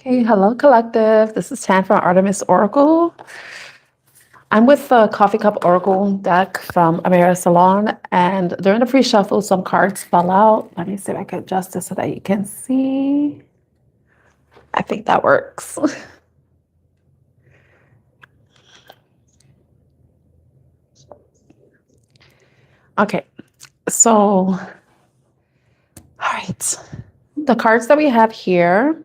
Okay, hello collective. This is Tan from Artemis Oracle. I'm with the Coffee Cup Oracle deck from Amira Salon, and during the pre-shuffle, some cards fell out. Let me see if I can adjust this so that you can see. I think that works. Okay, so, all right. The cards that we have here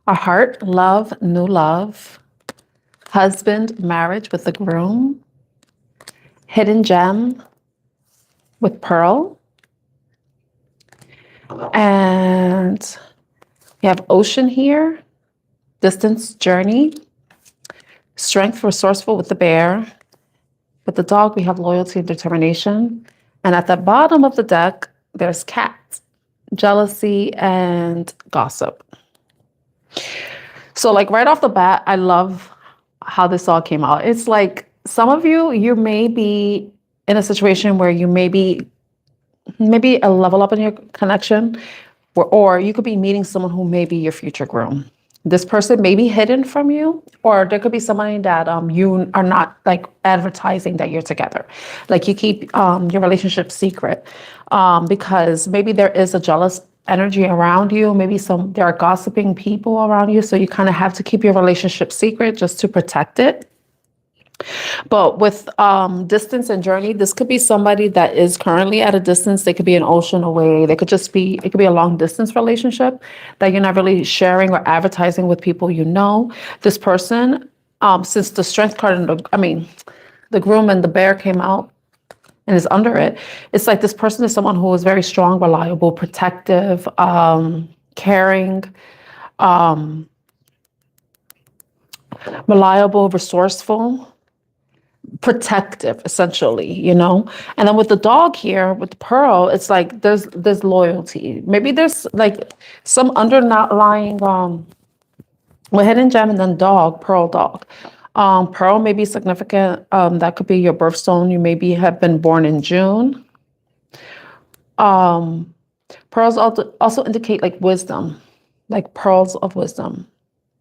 are heart, love, new love, husband, marriage with the groom, hidden gem with pearl, and we have ocean here, distance journey, strength, resourceful with the bear. With the dog, we have loyalty and determination. And at the bottom of the deck, there's cat, jealousy, and gossip. So like right off the bat, I love how this all came out. It's like some of you may be in a situation where you may be maybe a level up in your connection, or you could be meeting someone who may be your future groom. This person may be hidden from you, or there could be somebody that you are not like advertising that you're together. Like you keep your relationship secret because maybe there is a jealous energy around you. Maybe there are gossiping people around you. So you kind of have to keep your relationship secret just to protect it. But with distance and journey, this could be somebody that is currently at a distance. They could be an ocean away. It could be a long distance relationship that you're not really sharing or advertising with people you know. This person, since the strength card and the groom and the bear came out and is under it, it's like this person is someone who is very strong, reliable, protective, caring, reliable, resourceful, protective, essentially, and then with the dog here with the pearl, it's like there's loyalty. Maybe there's like some underlying with hidden gem and then pearl dog. Pearl may be significant. That could be your birthstone. You maybe have been born in June. Pearls also indicate like wisdom, like pearls of wisdom.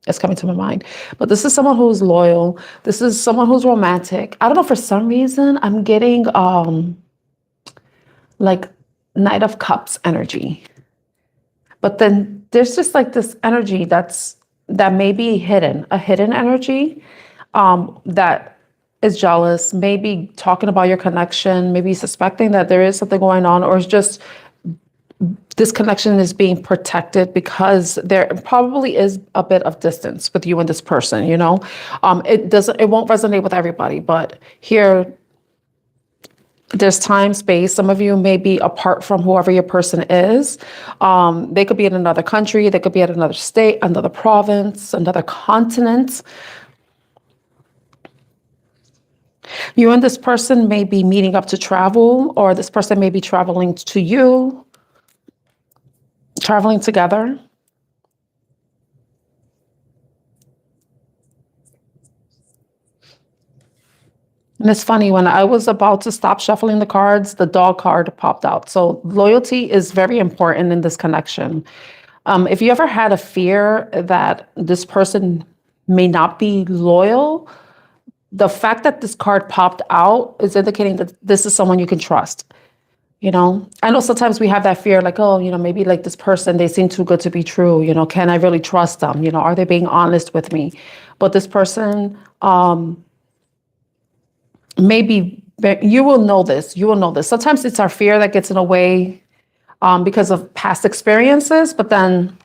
It's coming to my mind. But this is someone who's loyal. This is someone who's romantic. I don't know, for some reason, I'm getting like Knight of Cups energy. But then there's just like this energy that may be hidden, a hidden energy that is jealous, maybe talking about your connection, maybe suspecting that there is something going on, or it's just this connection is being protected because there probably is a bit of distance with you and this person, it won't resonate with everybody, but here there's time, space. Some of you may be apart from whoever your person is. They could be in another country. They could be at another state, another province, another continent. You and this person may be meeting up to travel, or this person may be traveling to you. Traveling together. And it's funny, when I was about to stop shuffling the cards, the dog card popped out. So loyalty is very important in this connection. If you ever had a fear that this person may not be loyal, the fact that this card popped out is indicating that this is someone you can trust. I know sometimes we have that fear, like, oh, maybe like this person, they seem too good to be true. Can I really trust them? Are they being honest with me? But this person, maybe you will know this. Sometimes it's our fear that gets in the way because of past experiences. But then,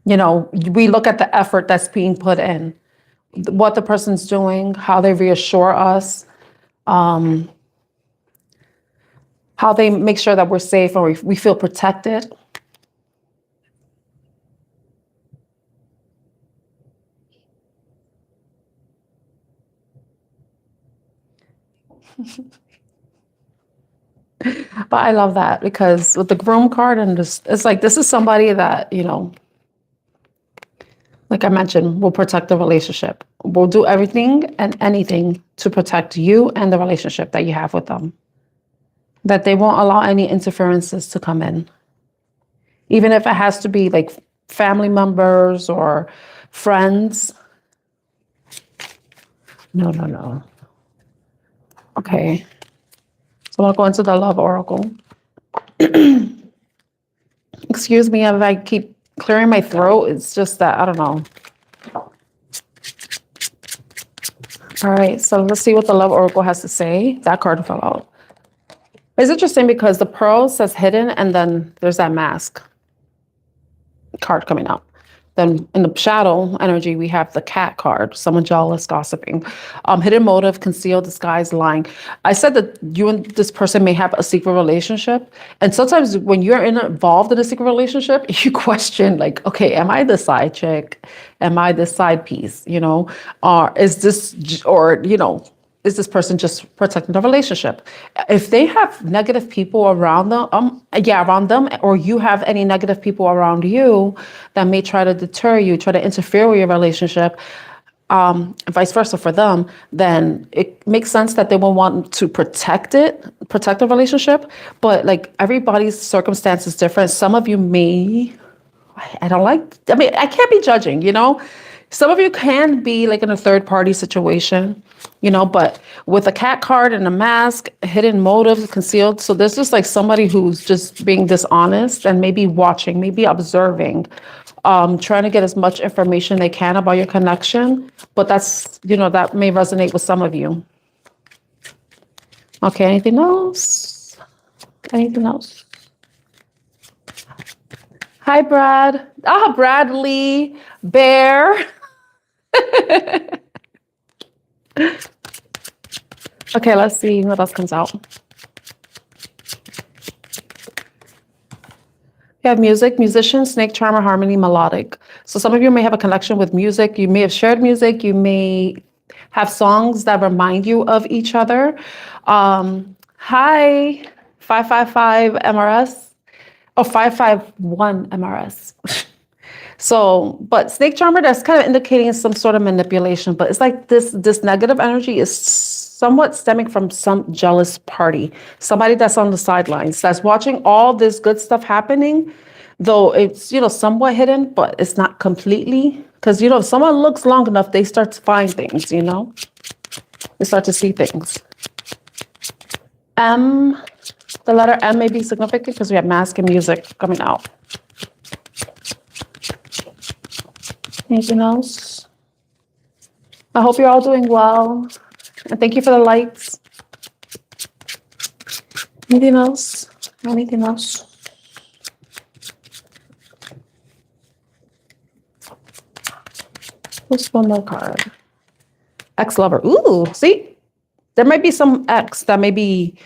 we look at the effort that's being put in, what the person's doing, how they reassure us, how they make sure that we're safe or we feel protected. But I love that because with the groom card and it's like, this is somebody that, like I mentioned, will protect the relationship. Will do everything and anything to protect you and the relationship that you have with them. That they won't allow any interferences to come in. Even if it has to be like family members or friends. No. Okay. So I'll go into the love oracle. Excuse me if I keep clearing my throat. It's just that, I don't know. All right, so let's see what the love oracle has to say. That card fell out. It's interesting because the pearl says hidden, and then there's that mask card coming out. Then in the shadow energy, we have the cat card, someone jealous, gossiping, hidden motive, concealed, disguise, lying. I said that you and this person may have a secret relationship. And sometimes when you're involved in a secret relationship, you question like, okay, am I the side chick? Am I the side piece? You know, or is this, or, you know, is this person just protecting the relationship? If they have negative people around them, around them, or you have any negative people around you that may try to deter you, try to interfere with your relationship, vice versa for them, then it makes sense that they will want to protect the relationship. But like everybody's circumstance is different. Some of you may, I can't be judging, you know? Some of you can be like in a third party situation, you know, but with a cat card and a mask, hidden motives, concealed. So there's just like somebody who's just being dishonest and maybe watching, maybe observing, trying to get as much information they can about your connection. But that's, you know, that may resonate with some of you. Okay, anything else? Anything else? Hi, Brad. Bradley, Bear. Okay, let's see what else comes out. You have music, musician, snake charmer, harmony, melodic. So some of you may have a connection with music. You may have shared music. You may have songs that remind you of each other. Hi, 555 MRS. Oh, 551 MRS. So, but snake charmer, that's kind of indicating some sort of manipulation, but it's like this negative energy is somewhat stemming from some jealous party, somebody that's on the sidelines, that's watching all this good stuff happening, though it's, you know, somewhat hidden, but it's not completely, because, you know, if someone looks long enough, they start to find things, you know, they start to see things. The letter M may be significant because we have mask and music coming out. Anything else? I hope you're all doing well. And thank you for the likes. Anything else? Anything else? What's one more card? Ex-lover. Ooh, see? There might be some ex that may be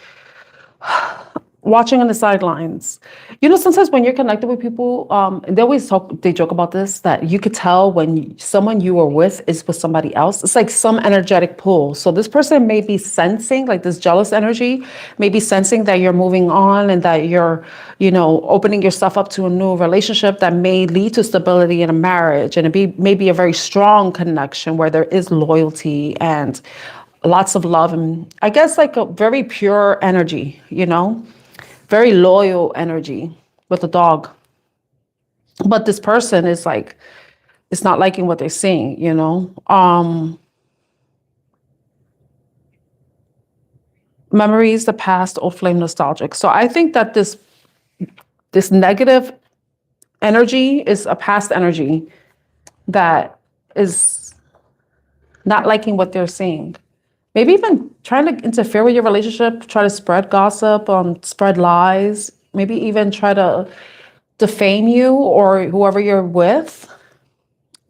watching on the sidelines. You know, sometimes when you're connected with people, they joke about this, that you could tell when someone you were with is with somebody else. It's like some energetic pull. So this person may be sensing, like this jealous energy, maybe sensing that you're moving on and that you're, you know, opening yourself up to a new relationship that may lead to stability in a marriage. And it may be a very strong connection where there is loyalty and lots of love. And I guess like a very pure energy, you know, very loyal energy with a dog. But this person is like, it's not liking what they're seeing, you know. Memories, the past, old flame, nostalgic. So I think that this negative energy is a past energy that is not liking what they're seeing. Maybe even trying to interfere with your relationship, try to spread gossip, spread lies, maybe even try to defame you or whoever you're with.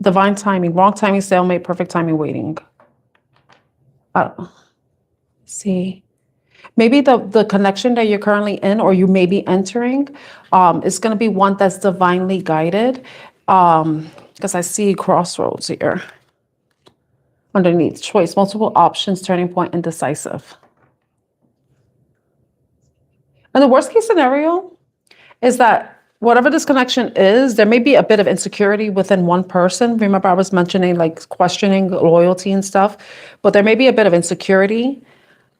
Divine timing, wrong timing, stalemate, perfect timing, waiting. See. Maybe the connection that you're currently in or you may be entering is going to be one that's divinely guided, because I see crossroads here. Underneath, choice, multiple options, turning point, indecisive. And the worst case scenario is that whatever this connection is, there may be a bit of insecurity within one person. Remember, I was mentioning like questioning loyalty and stuff, but there may be a bit of insecurity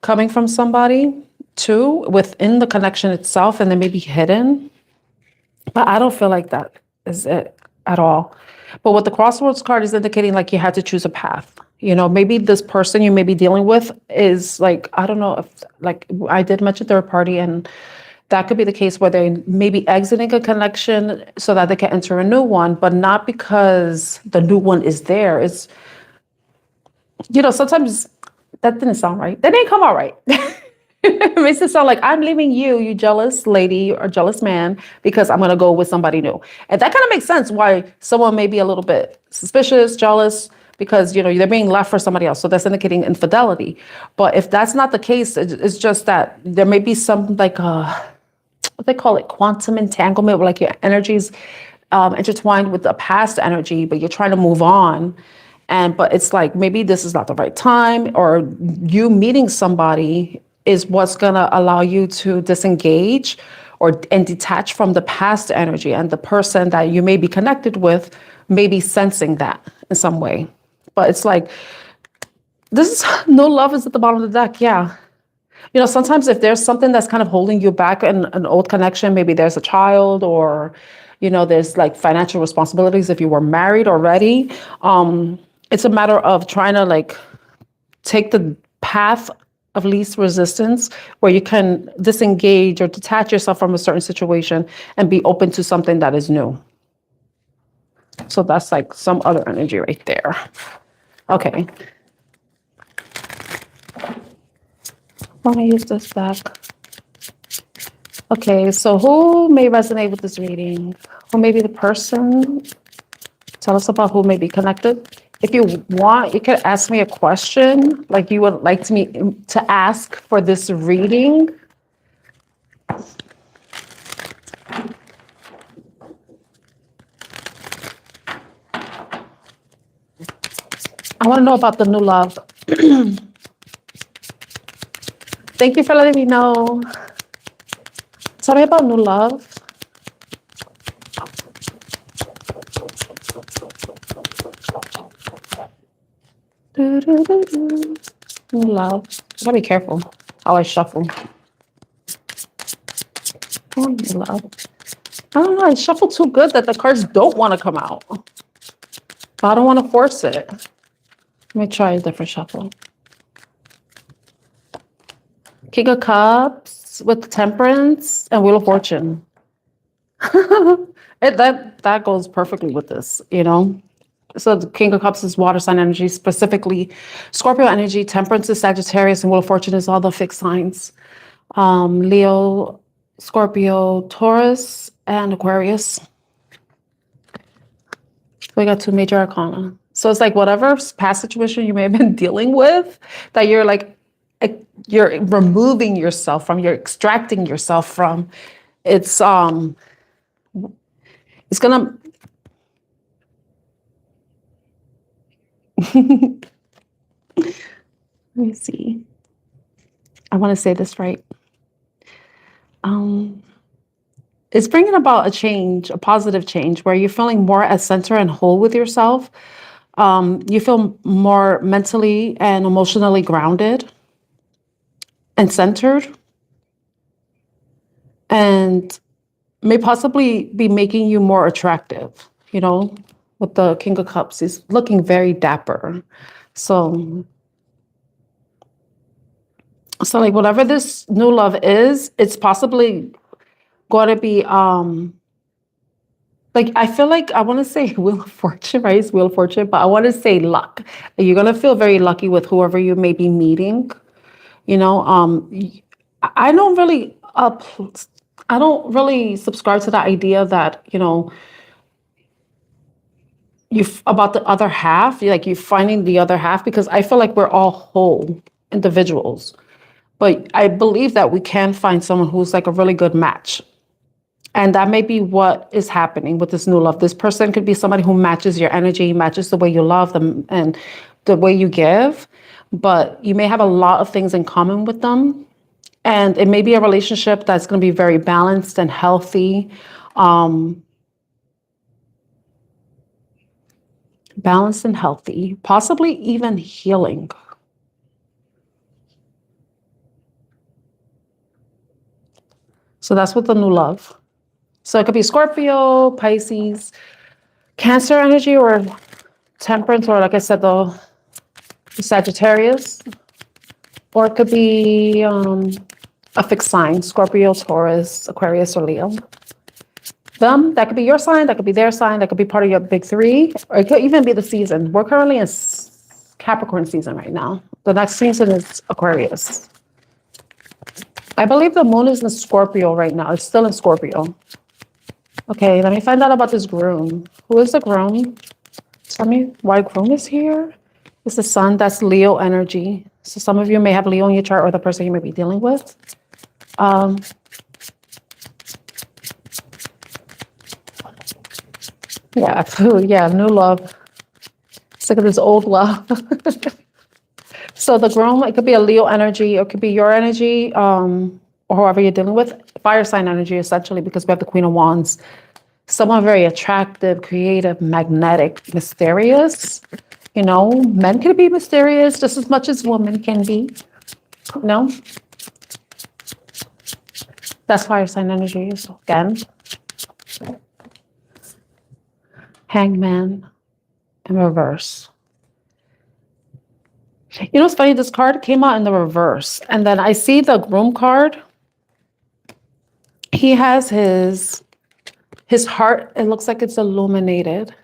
coming from somebody too within the connection itself, and they may be hidden. But I don't feel like that is it at all. But what the crossroads card is indicating, like you had to choose a path. You know, maybe this person you may be dealing with is like, I don't know if, like I did mention third party, and that could be the case where they may be exiting a connection so that they can enter a new one, but not because the new one is there. It's, you know, sometimes that didn't sound right. That didn't come out right. It makes it sound like I'm leaving you, you jealous lady or jealous man, because I'm going to go with somebody new. And that kind of makes sense why someone may be a little bit suspicious, jealous, because, you know, they're being left for somebody else. So that's indicating infidelity. But if that's not the case, it's just that there may be some like, what they call it, quantum entanglement, where like your energies intertwined with the past energy, but you're trying to move on. But it's like, maybe this is not the right time, or you meeting somebody is what's going to allow you to disengage and detach from the past energy, and the person that you may be connected with may be sensing that in some way. But it's like, this is no love is at the bottom of the deck. Yeah. You know, sometimes if there's something that's kind of holding you back in an old connection, maybe there's a child, or, you know, there's like financial responsibilities if you were married already. It's a matter of trying to like take the path of least resistance, where you can disengage or detach yourself from a certain situation and be open to something that is new. So that's like some other energy right there. Okay. I want to use this back. Okay, so who may resonate with this reading? Who may be the person? Tell us about who may be connected. If you want, you could ask me a question like you would like me to ask for this reading. I want to know about the new love. Thank you for letting me know. Tell me about new love. New love. Gotta be careful how I shuffle. Oh, new love. I don't know. I shuffle too good that the cards don't want to come out. But I don't want to force it. Let me try a different shuffle. King of Cups with Temperance and Wheel of Fortune. That goes perfectly with this, you know. So the King of Cups is water sign energy, specifically Scorpio energy. Temperance is Sagittarius, and Wheel of Fortune is all the fixed signs. Leo, Scorpio, Taurus, and Aquarius. We got two major arcana. So it's like whatever past situation you may have been dealing with, that you're like, you're removing yourself from, you're extracting yourself from. It's gonna, let me see. I want to say this right. It's bringing about a change, a positive change, where you're feeling more at center and whole with yourself. You feel more mentally and emotionally grounded and centered, and may possibly be making you more attractive, you know, with the King of Cups. He's looking very dapper. So like whatever this new love is, it's possibly going to be, like, I feel like I want to say Wheel of Fortune, right? It's Wheel of Fortune, but I want to say luck. You're going to feel very lucky with whoever you may be meeting. You know, I don't really, I don't really subscribe to the idea that, you know, about the other half, like you finding the other half, because I feel like we're all whole individuals. But I believe that we can find someone who's like a really good match. And that may be what is happening with this new love. This person could be somebody who matches your energy, matches the way you love them and the way you give. But you may have a lot of things in common with them. And it may be a relationship that's going to be very balanced and healthy. Balanced and healthy, possibly even healing. So that's with the new love. So it could be Scorpio, Pisces, Cancer energy or temperance, or like I said, the Sagittarius, or it could be a fixed sign, Scorpio, Taurus, Aquarius, or Leo. Them, that could be your sign, that could be their sign, that could be part of your big three, or it could even be the season. We're currently in Capricorn season right now. The next season is Aquarius. I believe the moon is in Scorpio right now. It's still in Scorpio. Okay, let me find out about this groom. Who is the groom? Tell me why groom is here. It's the sun. That's Leo energy. So some of you may have Leo in your chart, or the person you may be dealing with. Yeah, yeah, new love. Sick of this old love. So the groom, it could be a Leo energy, or it could be your energy, or whoever you're dealing with. Fire sign energy, essentially, because we have the Queen of Wands. Someone very attractive, creative, magnetic, mysterious. You know, men can be mysterious just as much as women can be. You know? That's fire sign energy, so again. Hangman in reverse. You know what's funny? This card came out in the reverse. And then I see the groom card. He has his heart, it looks like it's illuminated.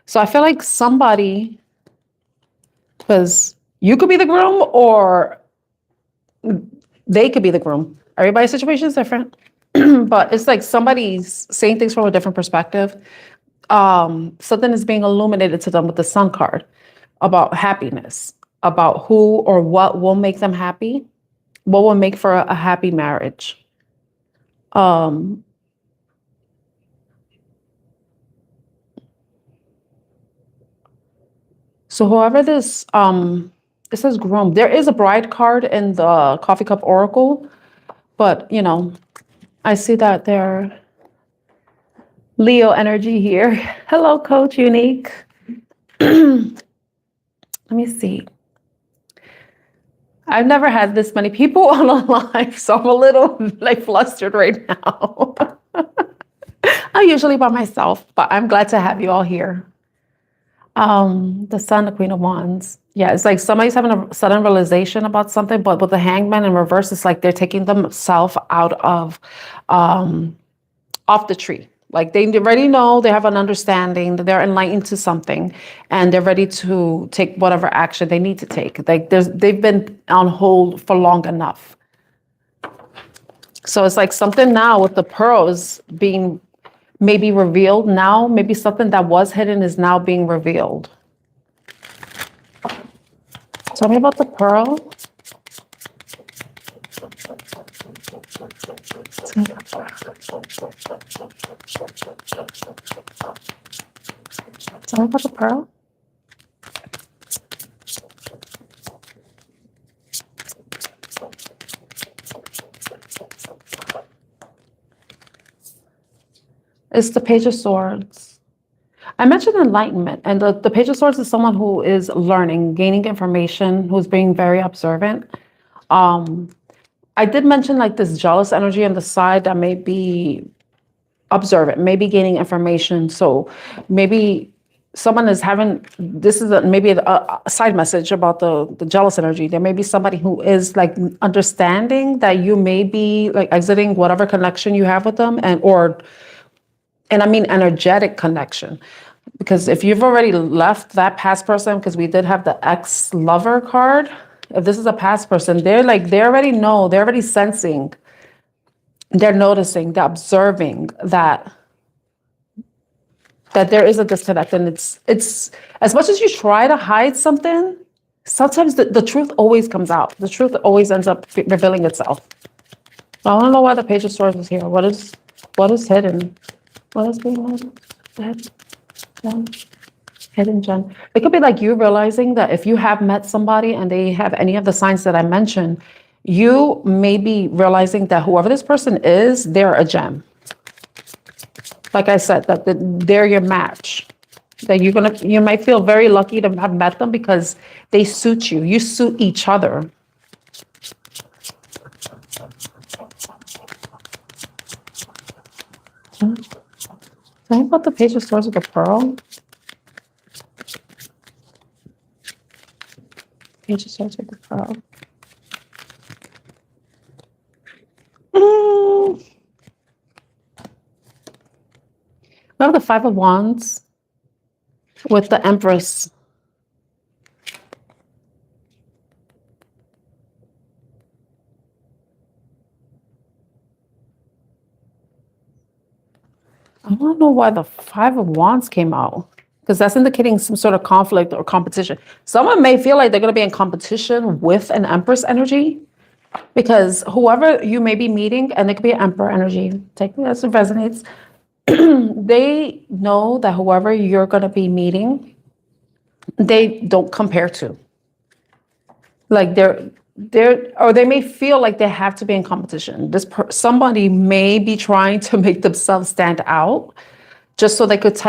So I feel like somebody, because you could be the groom or they could be the groom. Everybody's situation is different. But it's like somebody's saying things from a different perspective. Something is being illuminated to them with the sun card about happiness, about who or what will make them happy, what will make for a happy marriage. So whoever this, it says groom. There is a bride card in the Coffee Cup Oracle, but you know, I see that they're Leo energy here. Hello, Coach Unique. Let me see. I've never had this many people on a live, so I'm a little like flustered right now. I'm usually by myself, but I'm glad to have you all here. The Sun, the Queen of Wands. Yeah, it's like somebody's having a sudden realization about something, but with the Hangman in reverse, it's like they're taking themselves out of off the tree. Like they already know, they have an understanding that they're enlightened to something, and they're ready to take whatever action they need to take. Like they've been on hold for long enough. So it's like something now with the pearls being maybe revealed now, maybe something that was hidden is now being revealed. Tell me about the pearl. Tell me about the pearl. It's the Page of Swords. I mentioned enlightenment, and the Page of Swords is someone who is learning, gaining information, who's being very observant. I did mention like this jealous energy on the side that may be observant, maybe gaining information. So maybe someone is having, this is maybe a side message about the jealous energy. There may be somebody who is like understanding that you may be like exiting whatever connection you have with them, and I mean energetic connection. Because if you've already left that past person, because we did have the ex-lover card, if this is a past person, they already know, they're already sensing, they're noticing, they're observing that there is a disconnect. And it's as much as you try to hide something, sometimes the truth always comes out. The truth always ends up revealing itself. I don't know why the Page of Swords is here. What is hidden? What is being hidden gem? It could be like you realizing that if you have met somebody and they have any of the signs that I mentioned, you may be realizing that whoever this person is, they're a gem. Like I said, that they're your match. That you might feel very lucky to have met them because they suit you. You suit each other. Tell me about the Page of Swords with the Pearl. Page of Swords with the Pearl. We have the Five of Wands with the Empress. I don't know why the Five of Wands came out, because that's indicating some sort of conflict or competition. Someone may feel like they're going to be in competition with an Empress energy, because whoever you may be meeting, and it could be an Emperor energy, take me as it resonates, they know that whoever you're going to be meeting, they don't compare to. Like or they may feel like they have to be in competition. Somebody may be trying to make themselves stand out just so they could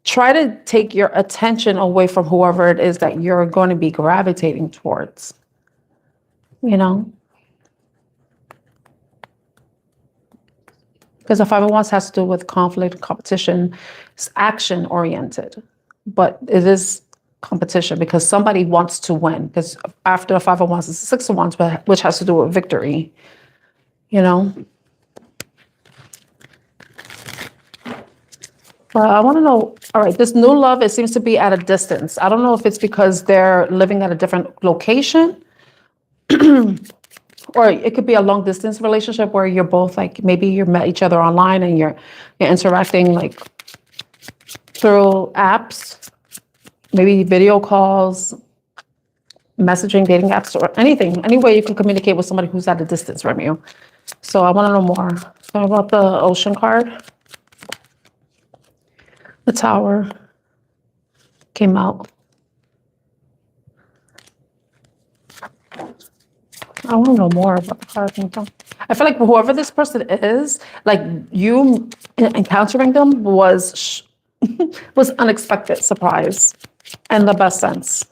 try to take your attention away from whoever it is that you're going to be gravitating towards, you know? Because the Five of Wands has to do with conflict and competition. It's action oriented, but it is competition because somebody wants to win. Because after the Five of Wands is the Six of Wands, which has to do with victory, you know? But I want to know, all right, this new love, it seems to be at a distance. I don't know if it's because they're living at a different location, or it could be a long distance relationship where you're both like, maybe you met each other online and you're interacting like through apps, maybe video calls, messaging, dating apps, or anything, any way you can communicate with somebody who's at a distance from you. So I want to know more. So about the Ocean card. The Tower came out. I want to know more about the card. I feel like whoever this person is, like you encountering them was unexpected surprise in the best sense.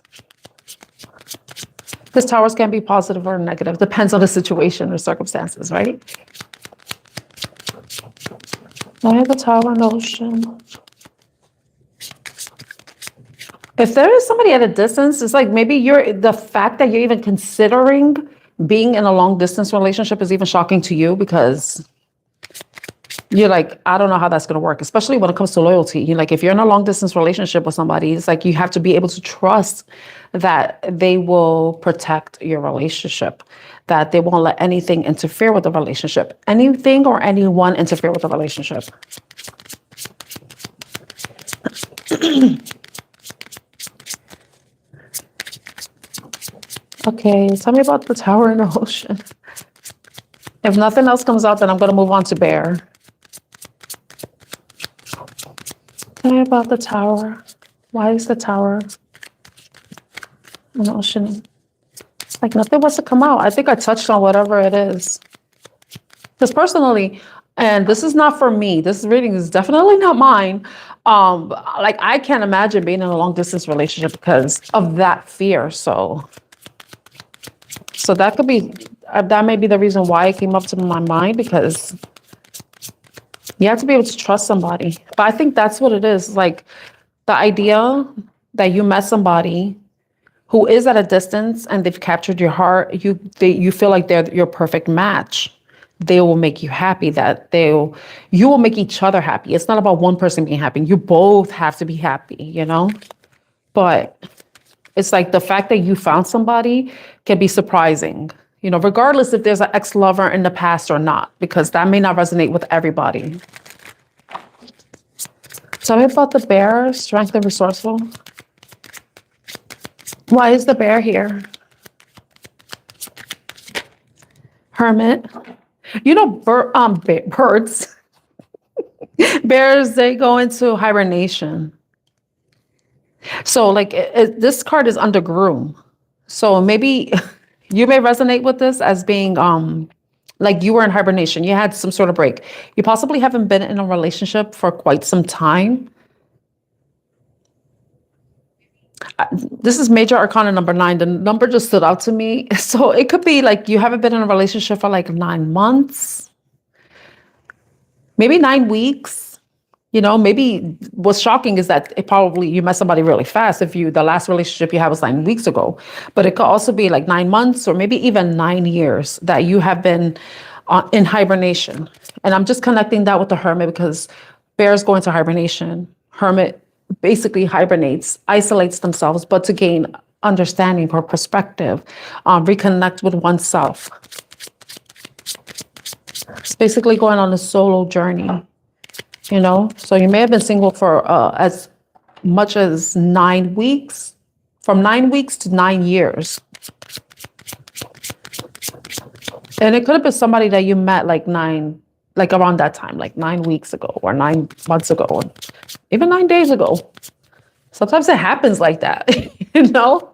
Because towers can be positive or negative, depends on the situation or circumstances, right? I have the Tower and the Ocean. If there is somebody at a distance, it's like maybe the fact that you're even considering being in a long distance relationship is even shocking to you, because you're like, I don't know how that's going to work, especially when it comes to loyalty. You're like, if you're in a long distance relationship with somebody, it's like you have to be able to trust that they will protect your relationship, that they won't let anything interfere with the relationship, anything or anyone interfere with the relationship. Okay, tell me about the Tower and the Ocean. If nothing else comes out, then I'm going to move on to Bear. Tell me about the Tower. Why is the Tower and the Ocean? It's like nothing wants to come out. I think I touched on whatever it is. Because personally, and this is not for me, this reading is definitely not mine. Like I can't imagine being in a long distance relationship because of that fear. So that could be, that may be the reason why it came up to my mind, because you have to be able to trust somebody. But I think that's what it is. Like the idea that you met somebody who is at a distance and they've captured your heart, you feel like they're your perfect match. They will make you happy, you will make each other happy. It's not about one person being happy. You both have to be happy, you know? But it's like the fact that you found somebody can be surprising, you know, regardless if there's an ex-lover in the past or not, because that may not resonate with everybody. Tell me about the Bear, strength and resourceful. Why is the Bear here? Hermit. You know, birds, bears, they go into hibernation. So like this card is under groom. So maybe you may resonate with this as being like you were in hibernation. You had some sort of break. You possibly haven't been in a relationship for quite some time. This is major arcana number 9. The number just stood out to me. So it could be like you haven't been in a relationship for like 9 months, maybe 9 weeks. You know, maybe what's shocking is that you met somebody really fast if the last relationship you had was 9 weeks ago. But it could also be like 9 months or maybe even 9 years that you have been in hibernation. And I'm just connecting that with the Hermit because bears go into hibernation. Hermit basically hibernates, isolates themselves, but to gain understanding or perspective, reconnect with oneself. It's basically going on a solo journey, you know? So you may have been single for as much as 9 weeks, from 9 weeks to 9 years. And it could have been somebody that you met like around that time, like 9 weeks ago or 9 months ago, or even 9 days ago. Sometimes it happens like that, you know?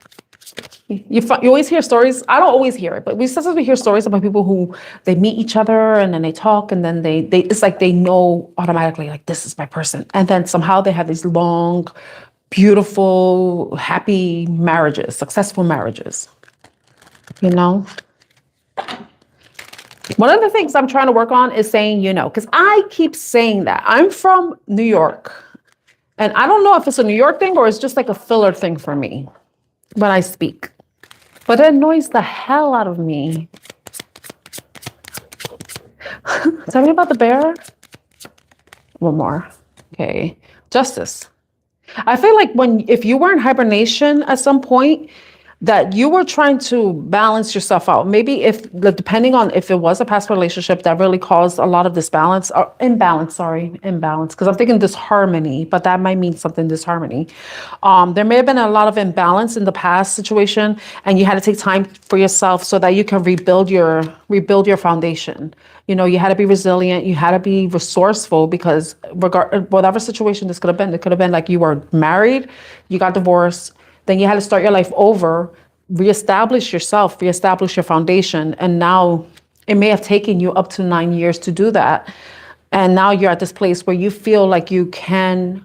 You always hear stories. I don't always hear it, but sometimes we hear stories about people who they meet each other and then they talk and then they it's like they know automatically, like, this is my person. And then somehow they have these long, beautiful, happy marriages, successful marriages, you know? One of the things I'm trying to work on is saying, you know, because I keep saying that. I'm from New York. And I don't know if it's a New York thing or it's just like a filler thing for me when I speak. But it annoys the hell out of me. Tell me about the bear. One more. Okay. Justice. I feel like if you were in hibernation at some point, that you were trying to balance yourself out. Maybe depending on if it was a past relationship that really caused a lot of imbalance, because I'm thinking disharmony, but that might mean something disharmony. There may have been a lot of imbalance in the past situation, and you had to take time for yourself so that you can rebuild your foundation. You know, you had to be resilient, you had to be resourceful, because whatever situation this could have been, it could have been like you were married, you got divorced, then you had to start your life over, reestablish yourself, reestablish your foundation. And now it may have taken you up to 9 years to do that. And now you're at this place where you feel like you can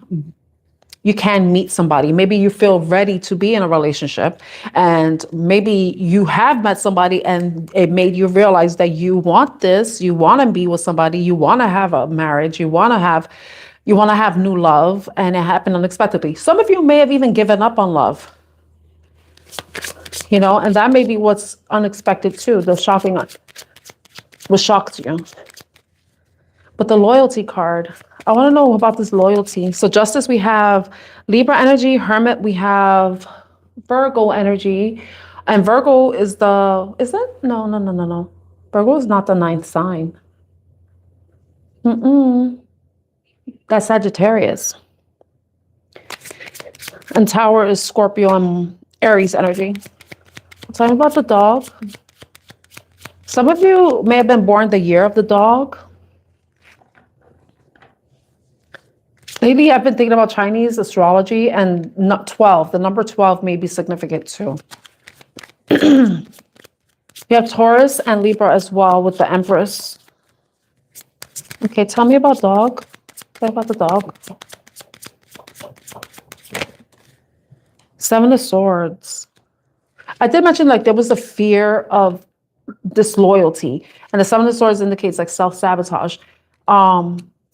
meet somebody. Maybe you feel ready to be in a relationship, and maybe you have met somebody and it made you realize that you want this, you want to be with somebody, you want to have a marriage, you want to have new love, and it happened unexpectedly. Some of you may have even given up on love, you know, and that may be what's unexpected too. What shocked you. But the loyalty card, I want to know about this loyalty. So Justice, we have Libra energy. Hermit, we have Virgo energy. And Virgo is No. Virgo is not the 9th sign. That's Sagittarius. And Tower is Scorpio and Aries energy. Tell me about the dog. Some of you may have been born the year of the dog. Maybe I've been thinking about Chinese astrology, and not 12. The number 12 may be significant too. You have Taurus and Libra as well with the Empress. Okay, tell me about dog. Tell me about the dog. 7 of Swords. I did mention like there was a fear of disloyalty, and the 7 of Swords indicates like self-sabotage.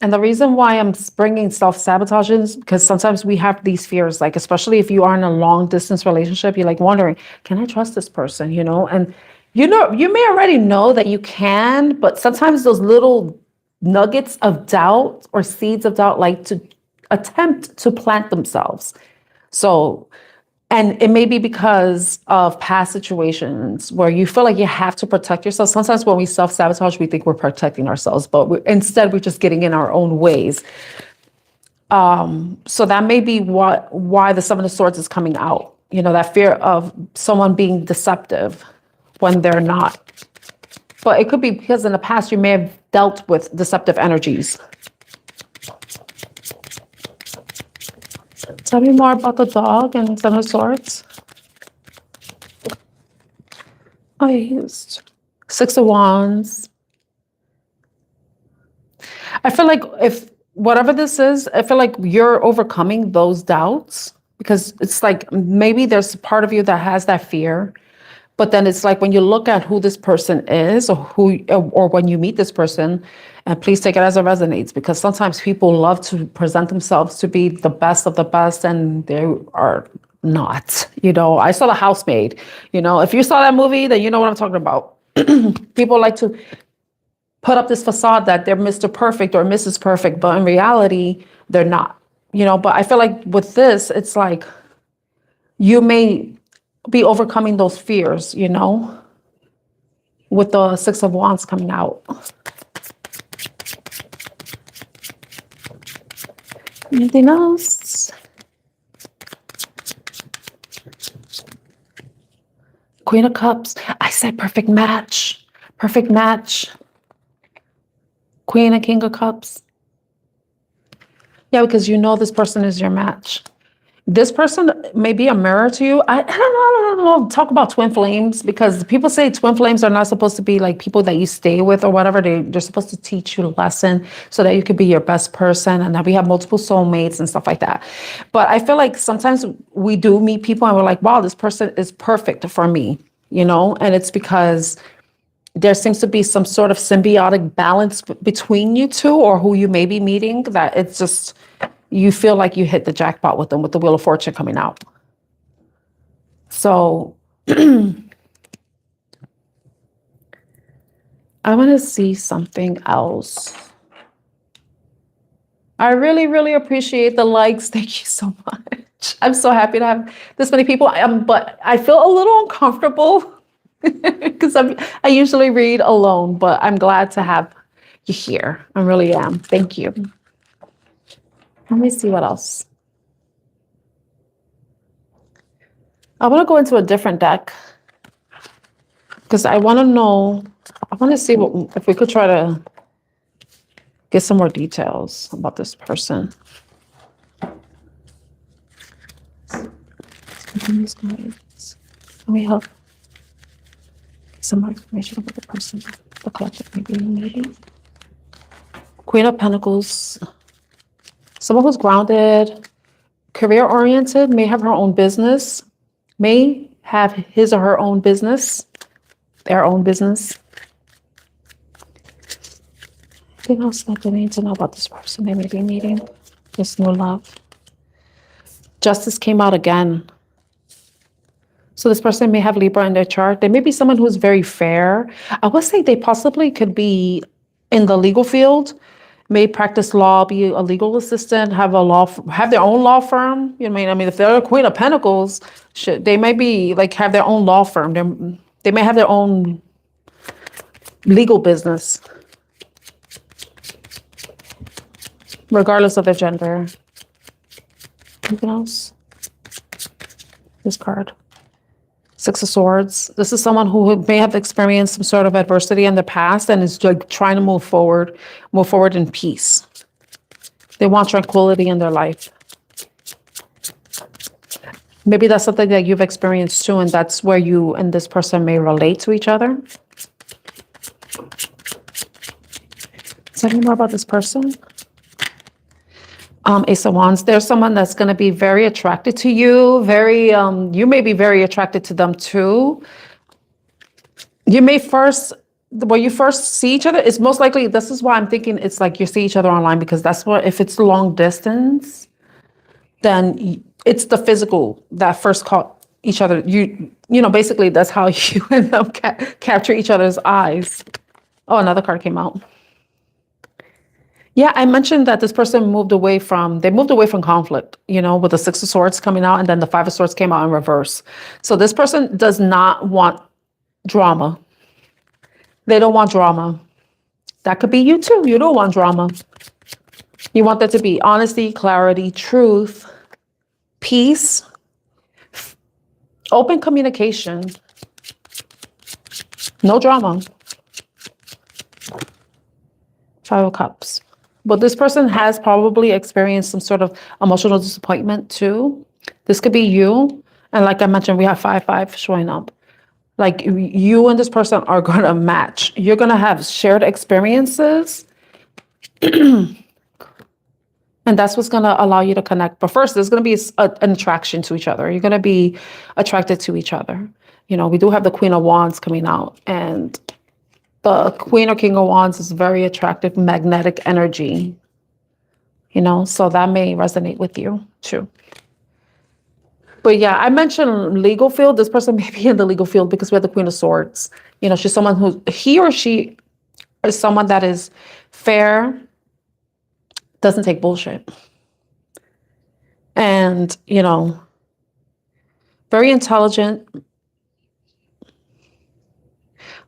And the reason why I'm bringing self-sabotage is because sometimes we have these fears, like especially if you are in a long distance relationship, you're like wondering, can I trust this person, you know? And you know, you may already know that you can, but sometimes those little nuggets of doubt or seeds of doubt like to attempt to plant themselves. So, and it may be because of past situations where you feel like you have to protect yourself. Sometimes when we self-sabotage, we think we're protecting ourselves, but instead we're just getting in our own ways. So that may be why the 7 of Swords is coming out. You know, that fear of someone being deceptive when they're not. But it could be because in the past you may have dealt with deceptive energies. Tell me more about the dog and 7 of Swords. Oh, he's 6 of Wands. I feel like if whatever this is, I feel like you're overcoming those doubts, because it's like maybe there's a part of you that has that fear, But then it's like when you look at who this person is, or when you meet this person, and please take it as it resonates, because sometimes people love to present themselves to be the best of the best, and they are not. I saw The Housemaid. If you saw that movie, then you know what I'm talking about. People like to put up this facade that they're Mr. Perfect or Mrs. Perfect, but in reality, they're not. But I feel like with this, it's like you may be overcoming those fears, with the Six of Wands coming out. Anything else? Queen of Cups. I said perfect match. Perfect match. Queen and King of Cups. Yeah, because this person is your match. This person may be a mirror to you. I don't know. Talk about twin flames, because people say twin flames are not supposed to be like people that you stay with or whatever. They're supposed to teach you a lesson so that you could be your best person, and that we have multiple soulmates and stuff like that. But I feel like sometimes we do meet people and we're like, wow, this person is perfect for me, and it's because there seems to be some sort of symbiotic balance between you two, or who you may be meeting, that it's just, you feel like you hit the jackpot with them, with the Wheel of Fortune coming out. So I want to see something else. I really, really appreciate the likes. Thank you so much. I'm so happy to have this many people. But I feel a little uncomfortable because I usually read alone, but I'm glad to have you here. I really am. Thank you. Let me see what else. I want to go into a different deck because I want to know, I want to see if we could try to get some more details about this person. Can we help get some more information about the person, the collective maybe? Queen of Pentacles. Someone who's grounded, career-oriented, may have her own business, may have his or her own business, their own business. Anything else that they need to know about this person they may be meeting? This new love. Justice came out again. So this person may have Libra in their chart. They may be someone who's very fair. I would say they possibly could be in the legal field, may practice law, be a legal assistant, have their own law firm. I mean, if they're a Queen of Pentacles, they may be like have their own law firm. They may have their own legal business, regardless of their gender. Anything else? This card. Six of Swords. This is someone who may have experienced some sort of adversity in the past and is like trying to move forward in peace. They want tranquility in their life. Maybe that's something that you've experienced too, and that's where you and this person may relate to each other. Tell me more about this person. Ace of Wands. There's someone that's going to be very attracted to you. You may be very attracted to them too. You may when you first see each other, it's most likely, this is why I'm thinking it's like you see each other online, because that's what, if it's long distance, then it's the physical that first caught each other. Basically that's how you end up capture each other's eyes. Oh, another card came out. Yeah, I mentioned that this person moved away from conflict, with the Six of Swords coming out, and then the Five of Swords came out in reverse. So this person does not want drama. They don't want drama. That could be you too. You don't want drama. You want there to be honesty, clarity, truth, peace, open communication, no drama. Five of Cups. But this person has probably experienced some sort of emotional disappointment too. This could be you. And like I mentioned, we have 5-5 showing up. Like you and this person are going to match. You're going to have shared experiences. And that's what's going to allow you to connect. But first, there's going to be an attraction to each other. You're going to be attracted to each other. You know, we do have the Queen of Wands coming out, and the Queen or King of Wands is very attractive, magnetic energy, you know, so that may resonate with you too. But yeah, I mentioned legal field. This person may be in the legal field because we have the Queen of Swords. You know, she's someone who, he or she is someone that is fair, doesn't take bullshit. And, you know, very intelligent.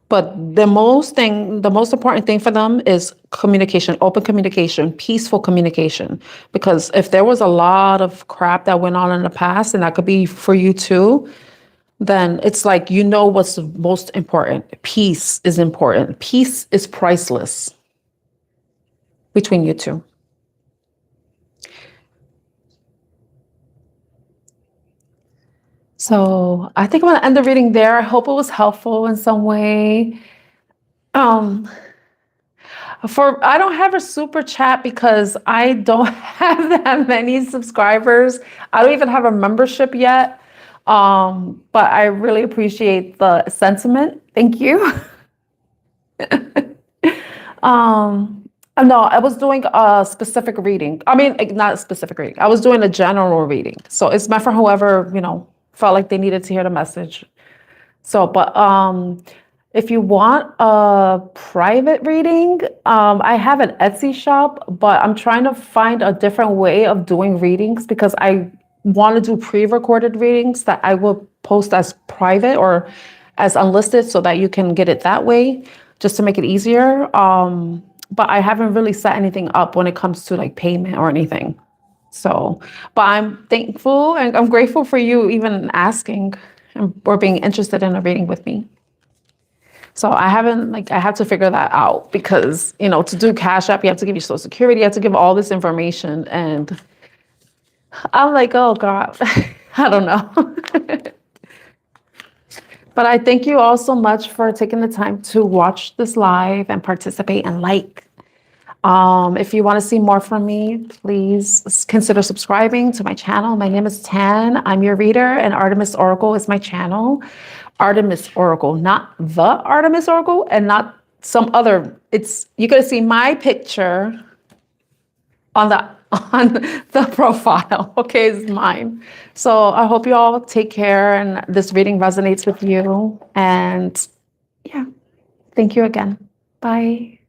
But the most important thing for them is communication, open communication, peaceful communication. Because if there was a lot of crap that went on in the past, and that could be for you too, then it's like, you know what's the most important. Peace is important. Peace is priceless between you two. So I think I'm going to end the reading there. I hope it was helpful in some way. I don't have a super chat because I don't have that many subscribers. I don't even have a membership yet. But I really appreciate the sentiment. Thank you. No, I was doing a specific reading. I mean, not a specific reading. I was doing a general reading. So it's meant for whoever, you know, felt like they needed to hear the message. So, but if you want a private reading, I have an Etsy shop, but I'm trying to find a different way of doing readings because I want to do pre-recorded readings that I will post as private or as unlisted so that you can get it that way, just to make it easier. But I haven't really set anything up when it comes to like payment or anything. So, but I'm thankful and I'm grateful for you even asking or being interested in a reading with me. So I have to figure that out because, you know, to do Cash App, you have to give your Social Security, you have to give all this information. And I'm like, oh God, I don't know. But I thank you all so much for taking the time to watch this live and participate and like. If you want to see more from me, please consider subscribing to my channel. My name is Tan. I'm your reader, and Artemis Oracle is my channel. Artemis Oracle, not the Artemis Oracle, and not some other. You're gonna see my picture on the profile. Okay, it's mine. So I hope you all take care, and this reading resonates with you. And yeah, thank you again. Bye.